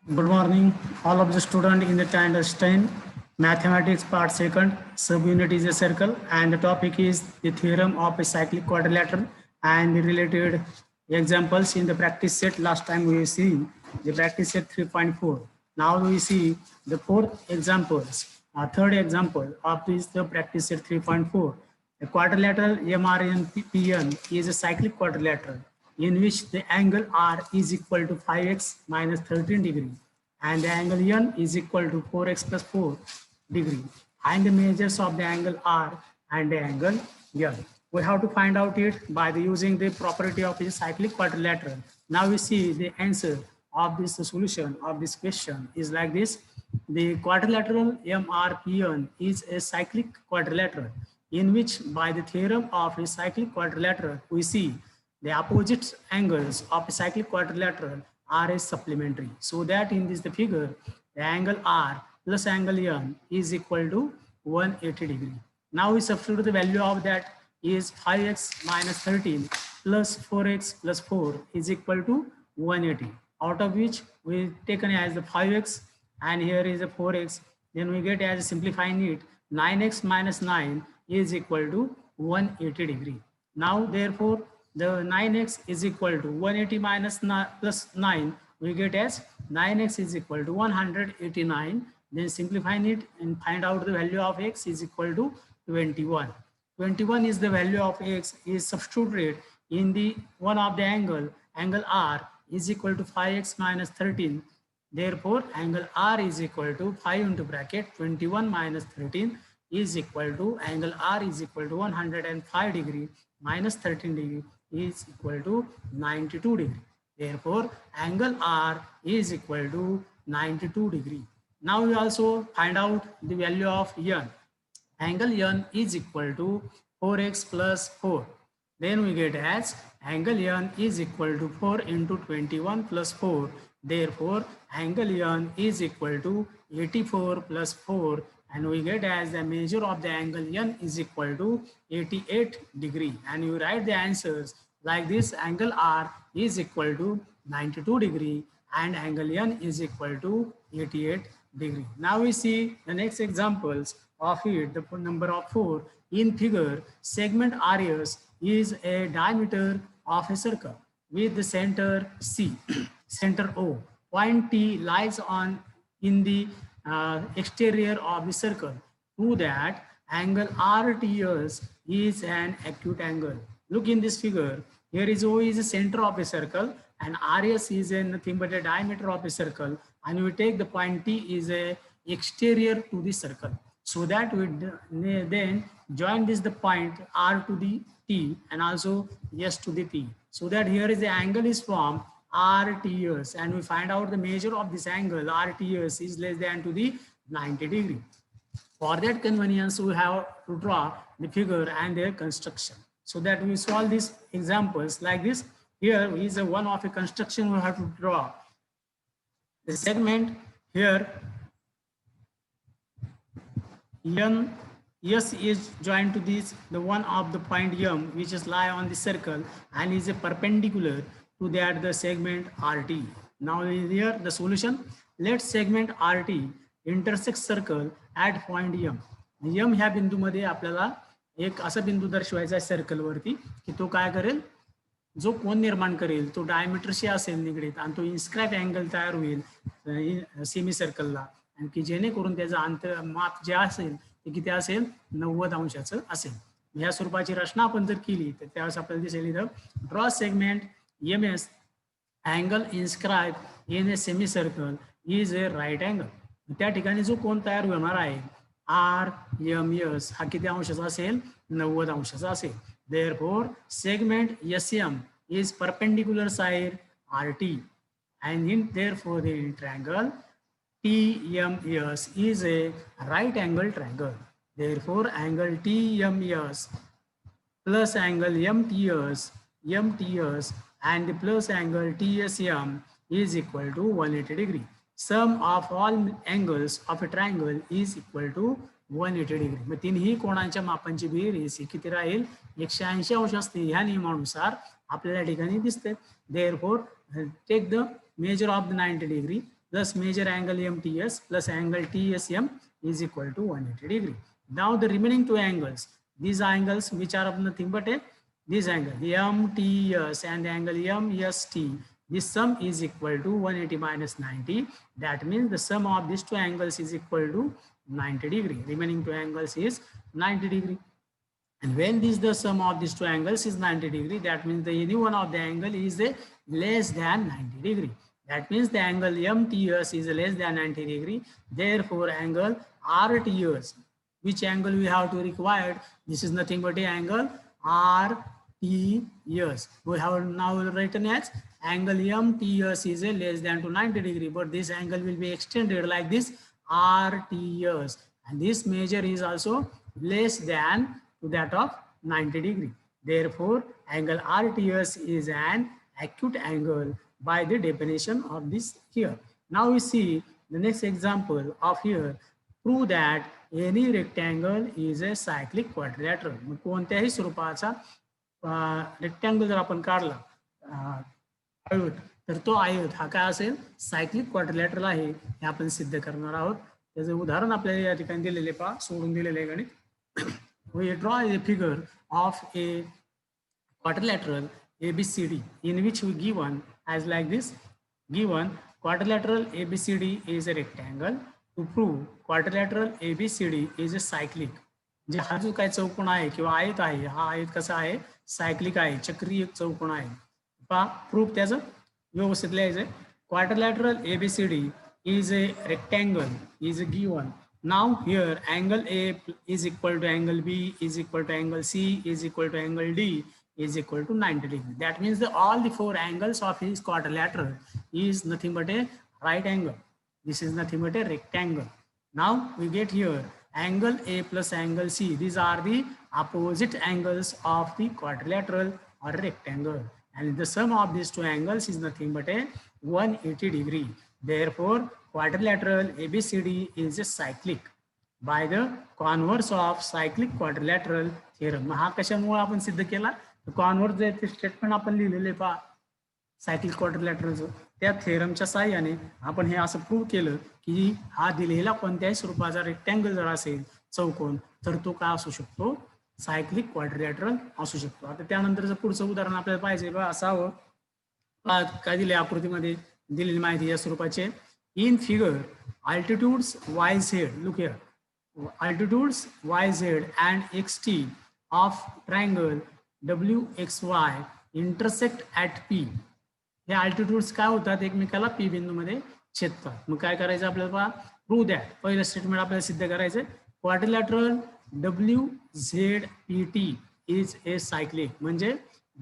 Good morning, all of the students in the standard 10, mathematics part second, subunit is a circle, and the topic is the theorem of a cyclic quadrilateral and the related examples in the practice set. Last time we see the practice set 3.4. Now we see the fourth examples, third example of this the practice set 3.4. A quadrilateral MRNPN is a cyclic quadrilateral in which the angle R is equal to 5x minus 13 degree and the angle N is equal to 4x plus 4 degree. Find the measures of the angle R and the angle N. We have to find out it by using the property of a cyclic quadrilateral. Now we see the answer of this solution of this question is like this. The quadrilateral MRPN is a cyclic quadrilateral in which by the theorem of a cyclic quadrilateral we see the opposite angles of a cyclic quadrilateral are supplementary. So that in this the figure, the angle R plus angle N is equal to 180 degree. Now we substitute the value of that is 5x minus 13 plus 4x plus 4 is equal to 180. Out of which we taken as the 5x and here is a 4x. Then we get as simplifying it 9x minus 9 is equal to 180 degree. Now therefore the 9x is equal to 180 minus 9 plus 9 we get as 9x is equal to 189. Then simplifying it and find out the value of x is equal to 21. 21 is the value of x is substituted in the one of the angle R is equal to 5x minus 13. Therefore angle R is equal to 5 into bracket 21 minus 13 is equal to angle R is equal to 105 degree minus 13 degree is equal to 92 degree. Therefore, angle R is equal to 92 degree. Now we also find out the value of N. Angle N is equal to 4x plus 4. Then we get as angle N is equal to 4 into 21 plus 4. Therefore, angle N is equal to 84 plus 4 and we get as the measure of the angle N is equal to 88 degree and you write the answers like this. Angle R is equal to 92 degree and angle N is equal to 88 degree. Now we see the next examples of it, the number of 4. In figure, segment radius is a diameter of a circle with the center C, center O. Point T lies on in the exterior of the circle. To that, angle RTS is an acute angle. Look in this figure. Here is O is the center of a circle and RS is a nothing but a diameter of a circle and we take the point T is a exterior to the circle. So that we then join this the point R to the T and also S to the T. So that here is the angle is formed RTS and we find out the measure of this angle RTS is less than to the 90 degree. For that convenience we have to draw the figure and their construction. So that we solve these examples like this. Here is a one of a construction we have to draw. The segment here N S is joined to this the one of the point M which is lie on the circle and is a perpendicular to that the segment RT. Now here the solution. Let segment RT intersect circle at point M. M ह्या बिंदूमध्ये आपल्याला एक असा बिंदू दर्शवायचा आहे circle वरती की तो काय करेल जो कोन निर्माण करेल तो डायमीटरशी असेल निगडीत आणि तो इन्स्क्राइब अँगल तयार होईल सेमी सर्कलला आणि की जेणेकरून त्याचं अंतर माप जे असेल ते किती असेल 90 अंशाचं असेल. ह्या स्वरूपाची रचना आपण जर केली तर त्यावेळेस आपल्याला दिसेल इथं draw segment MS angle inscribe in a semi circle is a right angle. त्या ठिकाणी जो कोन तयार होणार आहे RMS हा किती अंशाचा असेल 90 अंशाचा असेल. Therefore, segment SM is perpendicular side RT and therefore the triangle TMS is a right angle triangle. Therefore, angle TMS plus angle MTS and the plus angle TSM is equal to 180 degree. Sum of all angles of a triangle is equal to 180 degree. मग तीनही कोणांच्या मापांची berries ही किती राहील 180 अंश असते. ह्या नियमानुसार आपल्याला ठिकाणी दिसते. Therefore, take the measure of the 90 degree plus major angle MTS plus angle TSM is equal to 180 degree. Now the remaining two angles, these angles which are of nothing but this angle MTS and the angle MST, this sum is equal to 180 minus 90. That means the sum of these two angles is equal to 90 degree. Remaining two angles is 90 degree. And when this the sum of these two angles is 90 degree, that means the any one of the angle is less than 90 degree. That means the angle MTS is less than 90 degree. Therefore, angle RTS, which angle we have to require? This is nothing but a angle RTS. We have now written as angle MTS is a less than to 90 degree, but this angle will be extended like this RTS, and this measure is also less than to that of 90 degree. Therefore, angle RTS is an acute angle by the definition of this here. Now we see the next example of here. Prove that any rectangle is a cyclic quadrilateral. कोणत्याही स्वरूपाचा rectangle जर आपण काढला आयत, तर तो आयत हा काय असेल? सायक्लिक क्वाड्रिलॅटरल आहे हे आपण सिद्ध करणार आहोत. त्याचं उदाहरण आपल्याला या ठिकाणी दिलेले पहा, सोडून दिलेले आहे गणित. We draw a figure of a quadrilateral ABCD in which we given as like this. Given quadrilateral ABCD is a rectangle. To prove quadrilateral ABCD is a cyclic. जे हा जो काय चौकोन आहे किंवा आयत आहे, हा आयत कसा आहे? सायक्लिक आहे, चक्रीय चौकोन आहे. पहा प्रूफ त्याचं व्यवस्थित लिहायचं. Quadrilateral ABCD is a rectangle is given. Now here angle A is equal to angle B is equal to angle C is equal to angle D is equal to 90 degree. That means all the four angles of his quadrilateral is nothing but a right angle. This is nothing but a rectangle. Now we get here angle A plus angle C. These are the opposite angles of the quadrilateral or rectangle. And the sum of these two angles is nothing but a 180 degree. Therefore, quadrilateral ABCD is a cyclic by the converse of cyclic quadrilateral theorem. हा कशामुळे आपण सिद्ध केला? Converse जे statement आपण लिहिलेले पहा cyclic क्वाड्रिलॅटरलचं, त्या थेरमच्या साहाय्याने आपण हे असं प्रूव्ह केलं की हा दिलेला कोणत्याही स्वरूपाचा रेक्टँगल जर असेल चौकोन, तर तो काय असू शकतो? सायक्लिक क्वाड्रिलॅटरल असू शकतो. आता त्यानंतरचं पुढचं उदाहरण आपल्याला पाहिजे बा असावं. काय दिले आकृतीमध्ये दिलेली माहिती या स्वरूपाचे. In figure, altitudes yz, look here, altitudes yz and xt of triangle wxy intersect at P. Hey altitudes काय होतात? एकमेकाला P बिंदूमध्ये छेदतात. मग काय करायचं आपल्याला? Prove that. पहिलं स्टेटमेंट आपल्याला सिद्ध करायचं. Quadrilateral WZPT is a cyclic. म्हणजे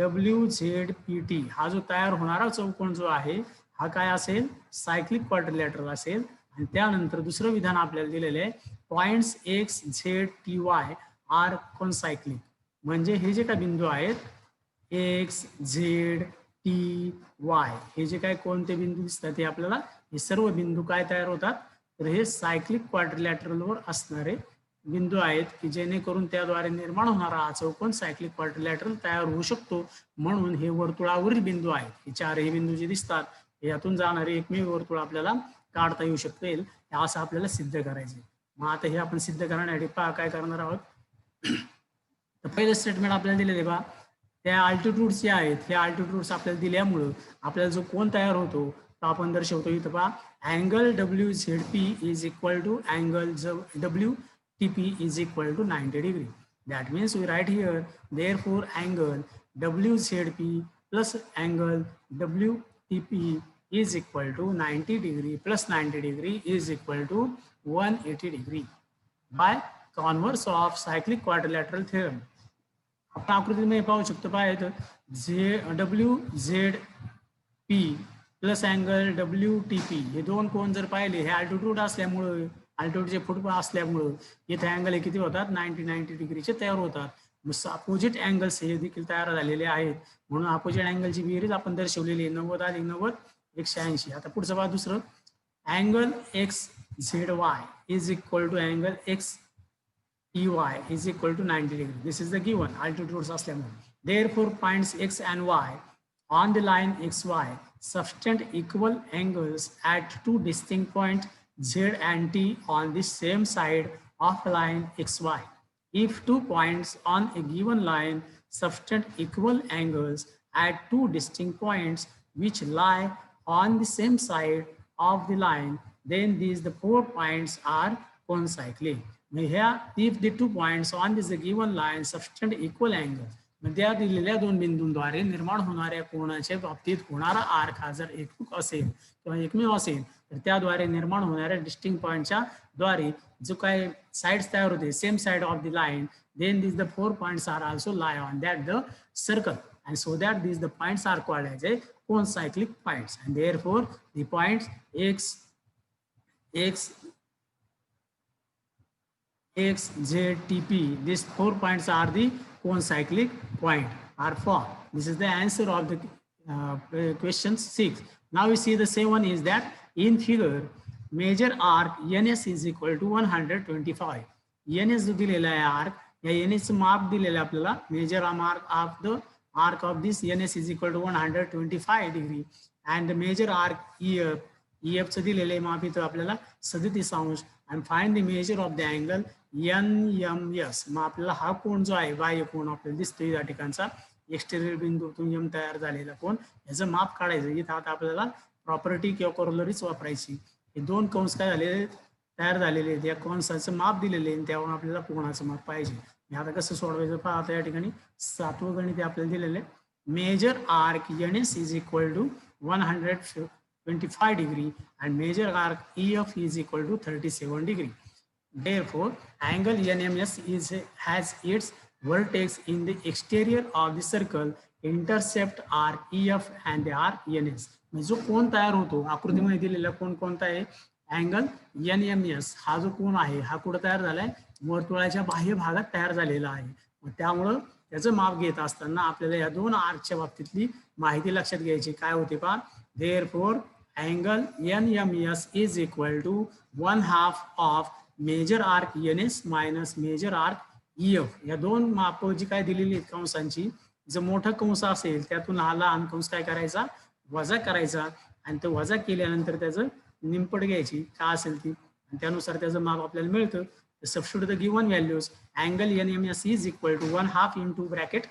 WZPT हा जो तयार होणारा चौकोन जो आहे हा काय असेल? सायक्लिक क्वाड्रिलॅटरल असेल. आणि त्यानंतर दुसरं विधान आपल्याला दिलेलं आहे, points X Z T Y are concyclic. म्हणजे हे जे काय बिंदू आहेत एक्स झेड टी वाय, हे जे काय कोणते बिंदू दिसतात हे आपल्याला हे सर्व बिंदू काय तयार होतात? तर हे सायक्लिक क्वाड्रिलॅटरलवर असणारे बिंदू आहेत की जेणेकरून त्याद्वारे निर्माण होणारा हा चौकोन सायक्लिक क्वाड्रिलॅटरल तयार होऊ शकतो. म्हणून हे वर्तुळावरील बिंदू आहेत. हे चारही बिंदू जे दिसतात यातून जाणारे एकमेव वर्तुळ आपल्याला काढता येऊ शकतील, असं आपल्याला सिद्ध करायचे. मग आता हे आपण सिद्ध करण्यासाठी काय करणार आहोत? तर पहिलं स्टेटमेंट आपल्याला दिलेले बा, त्या अल्टिट्यूड्स जे आहेत हे अल्टिट्यूड्स आपल्याला दिल्यामुळं आपल्याला जो कोण तयार होतो तो आपण दर्शवतो इथं पहा. Angle WZP is equal to angle WTP is equal to 90 degree. That means we write here therefore angle WZP plus angle WTP is equal to 90 degree plus 90 degree is equal to 180 degree by converse of cyclic quadrilateral theorem. आपण आकृतीमध्ये पाहू शकतो पाहिजे तर WZP plus angle WTP हे दोन कोण जर पाहिले हे अल्टिट्यूड असल्यामुळं, अल्टिट्यूडचे फुट असल्यामुळं इथे अँगल हे किती होतात? 90 डिग्रीचे तयार होतात. अपोजिट अँगल्स हे देखील तयार झालेले आहेत. म्हणून अपोजिट अँगलची बेरीज आपण दर्शवलेली आहे 90 अधिक 90 180. आता पुढचं पहा दुसरं, angle XZY is equal to angle XTY is equal to 90 degree. This is the given altitudes असल्यामुळे. Therefore points X and Y on the line XY subtend equal angles at two distinct points Z and T on the same side of line XY. If 2 points on a given line subtend equal angles at two distinct points which lie on the same side of the line, then these the 4 points are concyclic. Here, if the 2 points on this given line subtend equal angles, त्या दिलेल्या दोन बिंदूंद्वारे निर्माण होणाऱ्या कोणाच्या बाबतीत होणारा arc हा जर एकूप असेल किंवा एकमेव असेल तर त्याद्वारे निर्माण होणाऱ्या डिस्टिंक्ट पॉइंटच्या द्वारे जो काय साइड्स तयार होते same side of the line, then these the 4 points are also lie on that the circle, and so that these the points are called as a concyclic points, and therefore the points x z t p, these 4 points are the concyclic point are formed. This is the answer of the question 6. Now we see the 7 is that in figure major arc ns is equal to 125. ns जो दिलेला आहे arc या ns माप दिलेलं आपल्याला major arc of this ns is equal to 125 degree and the major arc ef चं दिलेलं माप इथं आपल्याला 37 अंश and find the measure of the angle NMS. मग आपल्याला हा कोण जो आहे बाह्य कोण आपल्याला दिसतोय या ठिकाणचा एक्सटेरियर बिंदूतून यम तयार झालेला कोण याचं माप काढायचं. इथं आता आपल्याला प्रॉपर्टी किंवा कोरोलरीच वापरायची. हे दोन कंस काय झाले तयार झालेले आहेत, या कंसाचं माप दिलेले आहे त्यावरून आपल्याला कोणाचं माप पाहिजे. आता कसं सोडवायचं पहा. आता या ठिकाणी 7वं गणित आपल्याला दिलेलं आहे. Major arc NS is equal to 125 degree and major arc EF is equal to 37 degree. Therefore, angle NMS has its vertex in the exterior of the circle, intercept arc EF and the arc NS. जो कोण तयार होतो आकृतीमध्ये दिलेला कोण कोणता आहे angle NMS हा जो कोण आहे हा कुठे तयार झालाय वर्तुळाच्या बाह्य भागात तयार झालेला आहे. मग त्यामुळं त्याचं माप घेत असताना आपल्याला या दोन आर्कच्या बाबतीतली माहिती लक्षात घ्यायची. काय होते पहा. Therefore, angle NMS is equal to 1/2 of major arc NS minus major arc EF. या दोन माप जी काय दिलेली आहेत कंसांची, जर मोठा कंस असेल त्यातून हा लहान कंस काय करायचा वजा करायचा आणि तो वजा केल्यानंतर त्याचं निमपट घ्यायची काय असेल ती आणि त्यानुसार त्याचं माप आपल्याला मिळतं. Substitute the given values. Angle NMS is equal to 1/2 into bracket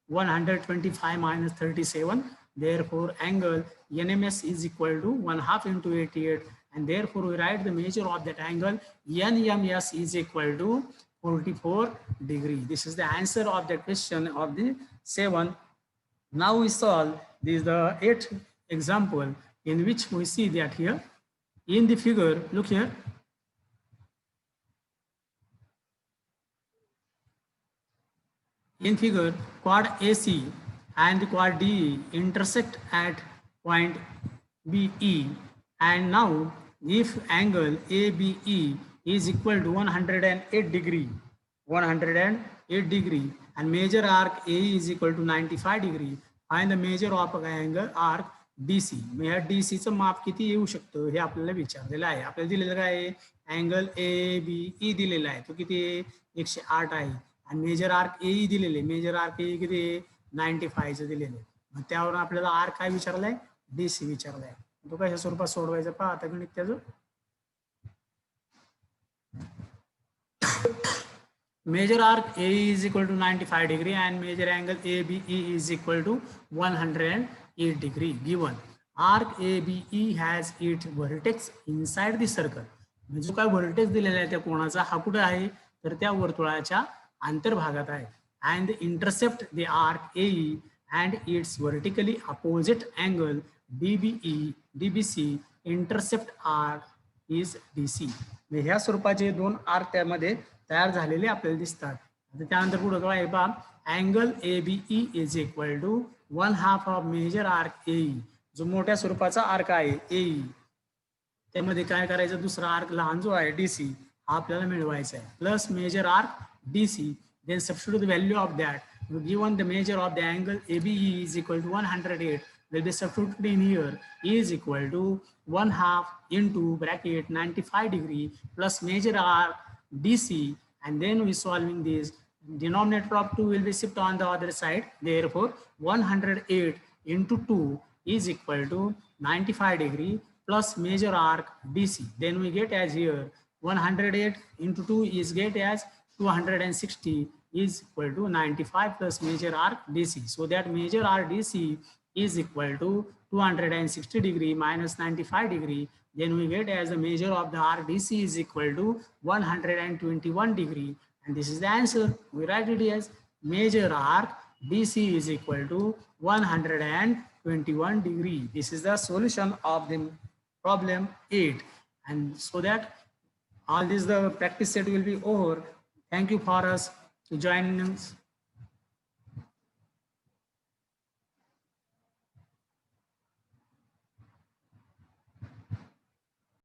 125 minus 37. Therefore, angle NMS is equal to 1/2 into 88, and therefore we write the measure of that angle NMS is equal to 44 degree. This is the answer of the question of the 7. Now we solve this the 8th example in which we see that here in the figure. Look here. In figure, quad AC and the quad DE intersect at point BE, and now if angle ABE is equal to 108 degree and major arc AE is equal to 95 degree, find the measure of angle arc DC. मग या DC चं माप किती येऊ शकतं हे आपल्याला विचारलेलं आहे. आपल्याला दिलेलं काय आहे अँगल ABE दिलेला आहे तो किती आहे 108 आहे आणि मेजर आर्क AE दिलेले मेजर आर्क AE किती आहे 95 चं दिलेलं आहे. मग त्यावरून आपल्याला आर्क काय विचारलाय DC विचारलाय. तो कशा स्वरूपात सोडवायचं पहा आता गणित त्याचं. Major arc AE is equal to 95 degree and major angle ABE is equal to 108 degree. Given arc ABE has its vertex inside the circle. म्हणजे जो काय वर्टेक्स दिलेला आहे त्या कोणाचा हा कुठे आहे तर त्या वर्तुळाच्या अंतर्भागात आहे. And intercept the arc AE and its vertically opposite angle DBC intercept arc is DC. ह्या स्वरूपाचे दोन आर्क त्यामध्ये तयार झालेले आपल्याला दिसतात. त्यानंतर पुढे काय आहे पहा angle ABE is equal to 1/2 of major arc AE. जो मोठ्या स्वरूपाचा आर्क आहे AE त्यामध्ये काय करायचं दुसरा आर्क लहान जो आहे DC हा आपल्याला मिळवायचा आहे plus major arc DC. Then substitute the value of that. Given the measure of the angle ABE is equal to 108, will be substituted in here is equal to 1/2 into bracket 95 degree plus measure arc DC, and then we solving this. Denominator of 2 will be shipped on the other side. Therefore, 108 into 2 is equal to 95 degree plus major arc BC. Then we get as here 108 into 2 is get as 260 is equal to 95 plus major arc DC. So that major arc DC is equal to 260 degree minus 95 degree. Then we get as the measure of the arc DC is equal to 121 degree. And this is the answer. We write it as major arc BC is equal to 121 degree. This is the solution of the problem 8. And so that all this the practice set will be over. Thank you for us to join us.